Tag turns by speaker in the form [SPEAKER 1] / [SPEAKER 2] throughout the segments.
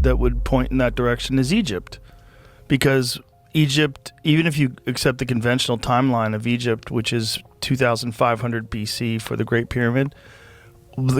[SPEAKER 1] that would point in that direction is Egypt. Because Egypt, even if you accept the conventional timeline of Egypt, which is 2500 BC for the Great Pyramid,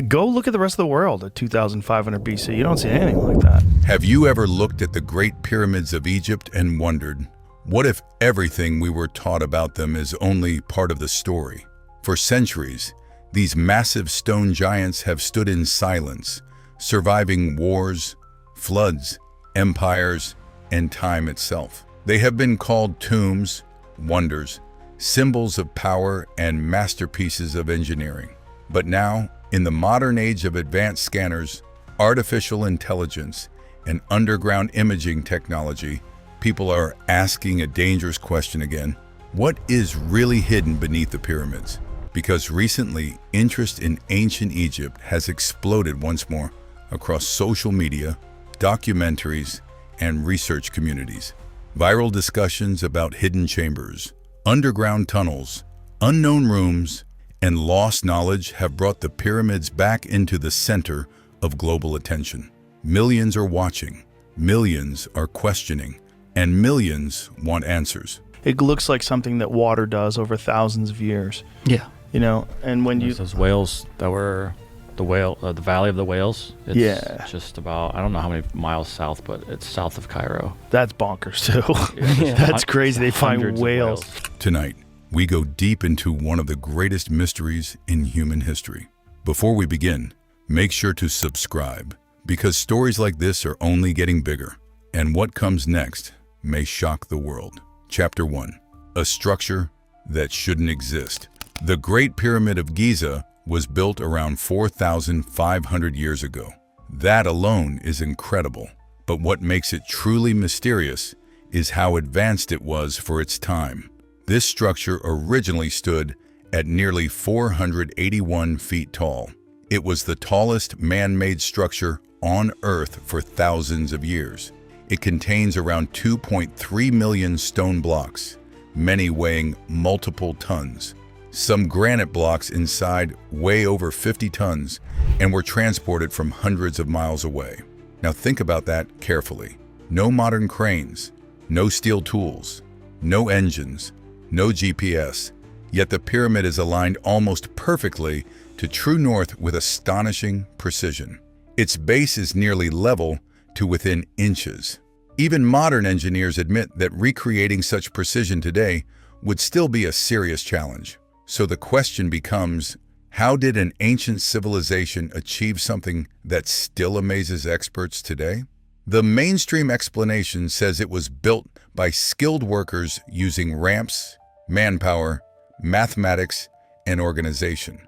[SPEAKER 1] go look at the rest of the world at 2500 BC. You don't see anything like that.
[SPEAKER 2] Have you ever looked at the Great Pyramids of Egypt and wondered, what if everything we were taught about them is only part of the story? For centuries, these massive stone giants have stood in silence, surviving wars, floods, empires, and time itself. They have been called tombs, wonders, symbols of power, and masterpieces of engineering. But now, in the modern age of advanced scanners, artificial intelligence, and underground imaging technology, people are asking a dangerous question again. What is really hidden beneath the pyramids? Because recently, interest in ancient Egypt has exploded once more across social media, documentaries, and research communities. Viral discussions about hidden chambers, underground tunnels, unknown rooms, and lost knowledge have brought the pyramids back into the center of global attention. Millions are watching, millions are questioning, and millions want answers.
[SPEAKER 1] It looks like something that water does over thousands of years.
[SPEAKER 3] Yeah.
[SPEAKER 1] You know, and when you...
[SPEAKER 3] Those whales that were the Valley of the Whales. It's just about, I don't know how many miles south, but it's south of Cairo.
[SPEAKER 1] That's bonkers too. Yeah, that's crazy. They find whales.
[SPEAKER 2] Tonight, we go deep into one of the greatest mysteries in human history. Before we begin, make sure to subscribe, because stories like this are only getting bigger, and what comes next may shock the world. Chapter 1. A structure that shouldn't exist. The Great Pyramid of Giza was built around 4,500 years ago. That alone is incredible. But what makes it truly mysterious is how advanced it was for its time. This structure originally stood at nearly 481 feet tall. It was the tallest man-made structure on Earth for thousands of years. It contains around 2.3 million stone blocks, many weighing multiple tons. Some granite blocks inside weigh over 50 tons and were transported from hundreds of miles away. Now think about that carefully. No modern cranes, no steel tools, no engines, no GPS, yet the pyramid is aligned almost perfectly to true north with astonishing precision. Its base is nearly level to within inches. Even modern engineers admit that recreating such precision today would still be a serious challenge. So the question becomes, how did an ancient civilization achieve something that still amazes experts today? The mainstream explanation says it was built by skilled workers using ramps, manpower, mathematics, and organization.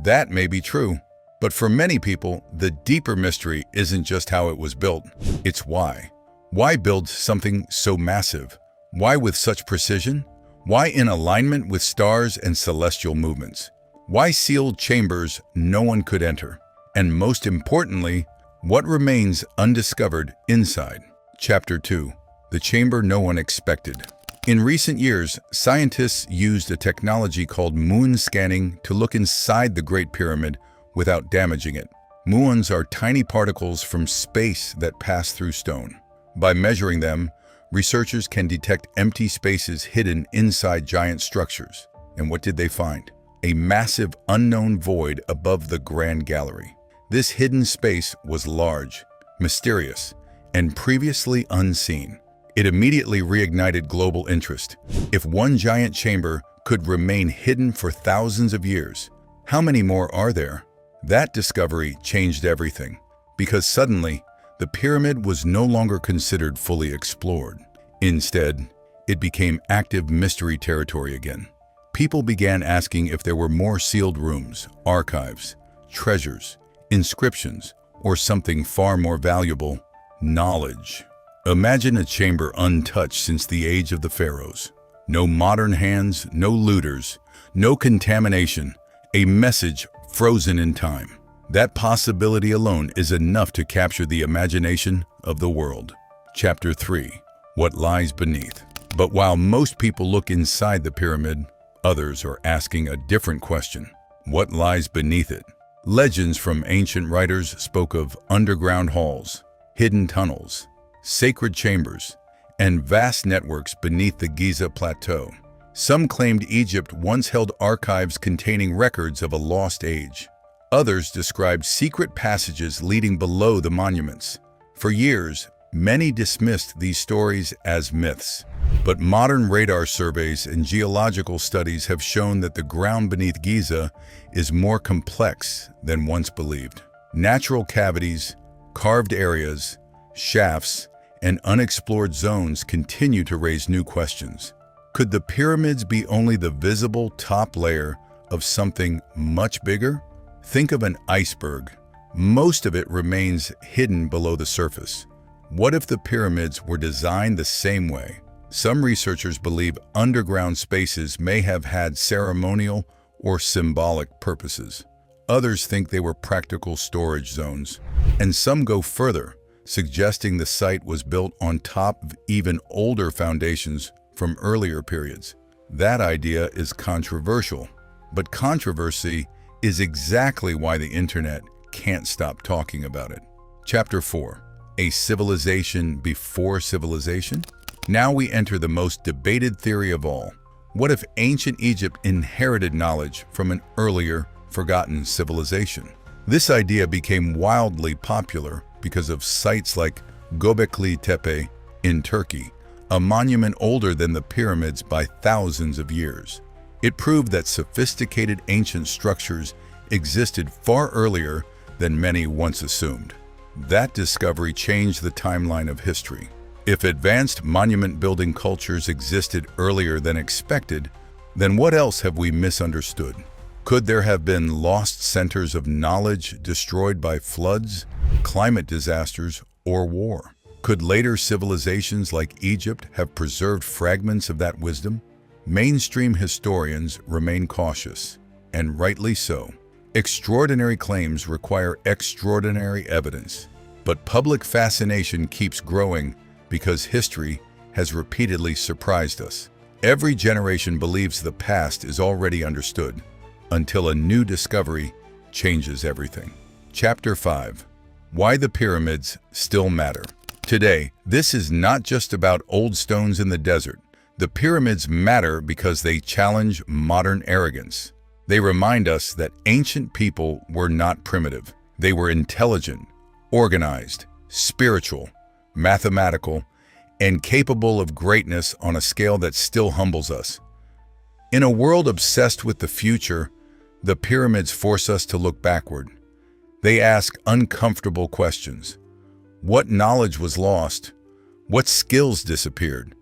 [SPEAKER 2] That may be true, but for many people, the deeper mystery isn't just how it was built, it's why. Why build something so massive? Why with such precision? Why in alignment with stars and celestial movements? Why sealed chambers no one could enter? And most importantly, what remains undiscovered inside? Chapter 2. The chamber no one expected. In recent years, scientists used a technology called muon scanning to look inside the Great Pyramid without damaging it. Muons are tiny particles from space that pass through stone. By measuring them, researchers can detect empty spaces hidden inside giant structures. And what did they find? A massive unknown void above the Grand Gallery. This hidden space was large, mysterious, and previously unseen. It immediately reignited global interest. If one giant chamber could remain hidden for thousands of years, how many more are there? That discovery changed everything, because suddenly, the pyramid was no longer considered fully explored. Instead, it became active mystery territory again. People began asking if there were more sealed rooms, archives, treasures, inscriptions, or something far more valuable, knowledge. Imagine a chamber untouched since the age of the pharaohs. No modern hands, no looters, no contamination, a message frozen in time. That possibility alone is enough to capture the imagination of the world. Chapter 3. What lies beneath. But while most people look inside the pyramid, others are asking a different question. What lies beneath it? Legends from ancient writers spoke of underground halls, hidden tunnels, sacred chambers, and vast networks beneath the Giza Plateau. Some claimed Egypt once held archives containing records of a lost age. Others described secret passages leading below the monuments. For years, many dismissed these stories as myths. But modern radar surveys and geological studies have shown that the ground beneath Giza is more complex than once believed. Natural cavities, carved areas, shafts, and unexplored zones continue to raise new questions. Could the pyramids be only the visible top layer of something much bigger? Think of an iceberg. Most of it remains hidden below the surface. What if the pyramids were designed the same way? Some researchers believe underground spaces may have had ceremonial or symbolic purposes. Others think they were practical storage zones. And some go further, suggesting the site was built on top of even older foundations from earlier periods. That idea is controversial, but controversy is exactly why the internet can't stop talking about it. Chapter 4. A civilization before civilization? Now we enter the most debated theory of all. What if ancient Egypt inherited knowledge from an earlier, forgotten civilization? This idea became wildly popular because of sites like Göbekli Tepe in Turkey, a monument older than the pyramids by thousands of years. It proved that sophisticated ancient structures existed far earlier than many once assumed. That discovery changed the timeline of history. If advanced monument-building cultures existed earlier than expected, then what else have we misunderstood? Could there have been lost centers of knowledge destroyed by floods, climate disasters, or war? Could later civilizations like Egypt have preserved fragments of that wisdom? Mainstream historians remain cautious, and rightly so. Extraordinary claims require extraordinary evidence, but public fascination keeps growing because history has repeatedly surprised us. Every generation believes the past is already understood, until a new discovery changes everything. Chapter 5. Why the pyramids still matter. Today, this is not just about old stones in the desert. The pyramids matter because they challenge modern arrogance. They remind us that ancient people were not primitive. They were intelligent, organized, spiritual, mathematical, and capable of greatness on a scale that still humbles us. In a world obsessed with the future, the pyramids force us to look backward. They ask uncomfortable questions. What knowledge was lost? What skills disappeared?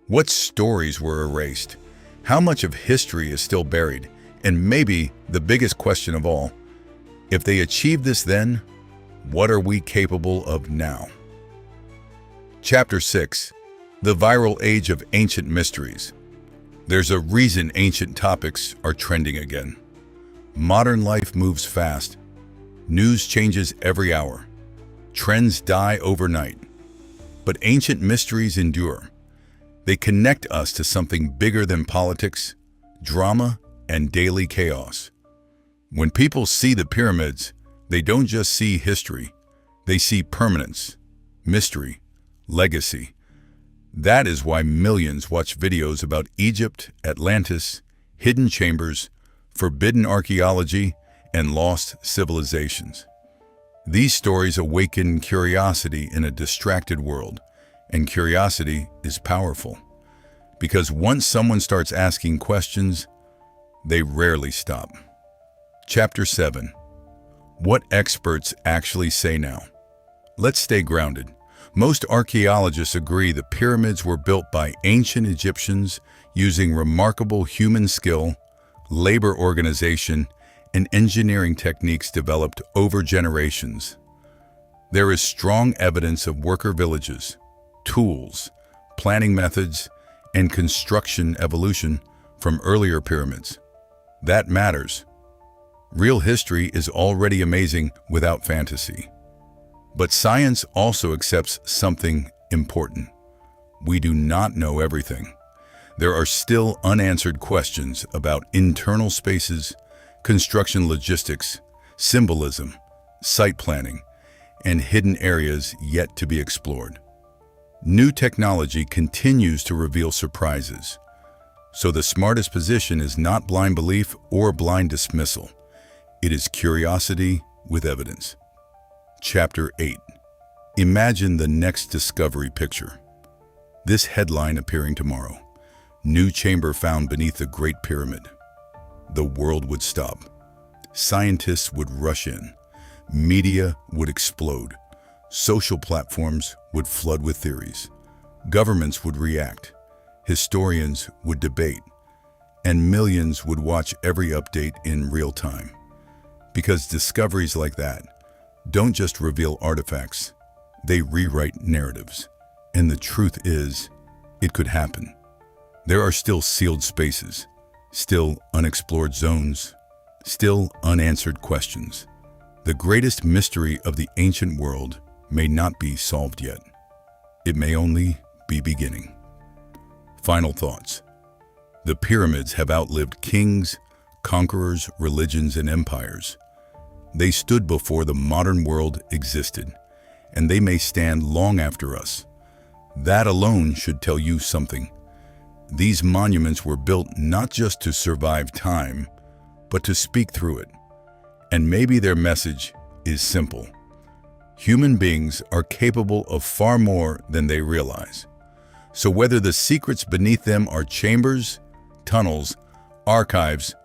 [SPEAKER 2] What stories were erased? How much of history is still buried? And maybe the biggest question of all, if they achieved this then, what are we capable of now? Chapter 6. The Viral Age of Ancient Mysteries. There's a reason ancient topics are trending again. Modern life moves fast. News changes every hour. Trends die overnight. But ancient mysteries endure. They connect us to something bigger than politics, drama, and daily chaos. When people see the pyramids, they don't just see history. They see permanence, mystery, legacy. That is why millions watch videos about Egypt, Atlantis, hidden chambers, forbidden archaeology, and lost civilizations. These stories awaken curiosity in a distracted world, and curiosity is powerful. Because once someone starts asking questions, they rarely stop. Chapter 7. What experts actually say now. Let's stay grounded. Most archaeologists agree the pyramids were built by ancient Egyptians using remarkable human skill, labor organization, and engineering techniques developed over generations. There is strong evidence of worker villages, tools, planning methods, and construction evolution from earlier pyramids. That matters. Real history is already amazing without fantasy. But science also accepts something important. We do not know everything. There are still unanswered questions about internal spaces, construction logistics, symbolism, site planning, and hidden areas yet to be explored. New technology continues to reveal surprises. So the smartest position is not blind belief or blind dismissal. It is curiosity with evidence. Chapter 8. Imagine the next discovery picture. This headline appearing tomorrow. New chamber found beneath the Great Pyramid. The world would stop. Scientists would rush in. Media would explode. Social platforms would flood with theories. Governments would react. Historians would debate. And millions would watch every update in real time. Because discoveries like that don't just reveal artifacts, they rewrite narratives. And the truth is, it could happen. There are still sealed spaces, still unexplored zones, still unanswered questions. The greatest mystery of the ancient world may not be solved yet. It may only be beginning. Final thoughts. The pyramids have outlived kings, conquerors, religions, and empires. They stood before the modern world existed, and they may stand long after us. That alone should tell you something. These monuments were built not just to survive time, but to speak through it. And maybe their message is simple. Human beings are capable of far more than they realize. So whether the secrets beneath them are chambers, tunnels, archives,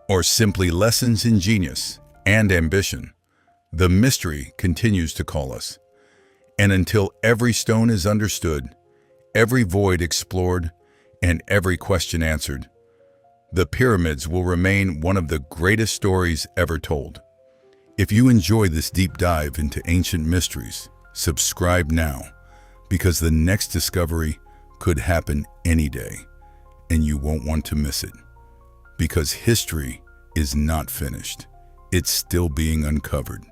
[SPEAKER 2] or simply lessons in genius and ambition, the mystery continues to call us. And until every stone is understood, every void explored, and every question answered, the pyramids will remain one of the greatest stories ever told. If you enjoy this deep dive into ancient mysteries, subscribe now, because the next discovery could happen any day, and you won't want to miss it. Because history is not finished. It's still being uncovered.